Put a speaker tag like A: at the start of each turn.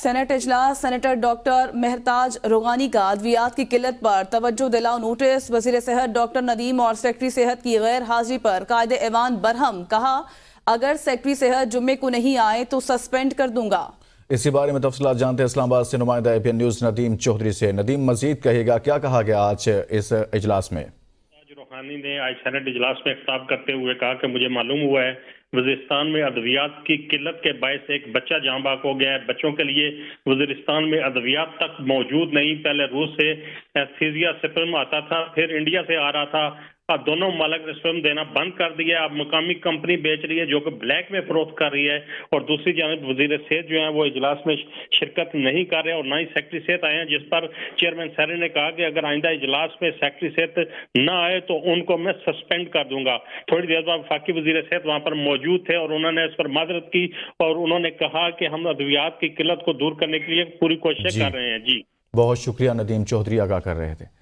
A: Saint اجلاس senator doctor مہرتاج Roghani کا ادویات کی قلت پر توجہ دلاؤ نوٹس، وزیر صحت ڈاکٹر ندیم اور سیکرٹری صحت کی غیر حاضری پر قائد ایوان برہم، کہا اگر سیکرٹری صحت جمعے کو نہیں آئے تو سسپینڈ کر دوں گا۔
B: اسی بارے میں تفصیلات جانتے ہیں اسلام آباد سے نمائندہ اے پی این نیوز ندیم چودھری سے۔ ندیم، مزید کہے گا کیا کہا گیا آج اس اجلاس میں؟
C: روحانی نے آج سینٹ اجلاس میں خطاب کرتے ہوئے کہا کہ مجھے معلوم ہوا ہے وزیرستان میں ادویات کی قلت کے باعث ایک بچہ جاں بحق ہو گیا ہے۔ بچوں کے لیے وزیرستان میں ادویات تک موجود نہیں۔ پہلے روس سے ایستھیزیا سپرم آتا تھا، پھر انڈیا سے آ رہا تھا۔ اب دونوں ممالک نے سپرم دینا بند کر دیا ہے۔ اب مقامی کمپنی بیچ رہی ہے جو کہ بلیک میں فروخت کر رہی ہے، اور دوسری جانب وزیر صحت جو ہیں وہ اجلاس میں شرکت نہیں کر رہے اور نہ ہی سیکرٹری صحت آئے ہیں، جس پر چیئرمین سیری نے کہا کہ اگر آئندہ اجلاس میں سیکرٹری صحت نہ آئے تو ان کو میں سسپینڈ کر دوں گا۔ تھوڑی دیر بعد وفاقی وزیر صحت وہاں پر موجود تھے اور انہوں نے اس پر معذرت کی اور انہوں نے کہا کہ ہم ادویات کی قلت کو دور کرنے کے لیے پوری کوشش کر رہے ہیں۔ جی
B: بہت شکریہ ندیم چودھری، آگاہ کر رہے تھے۔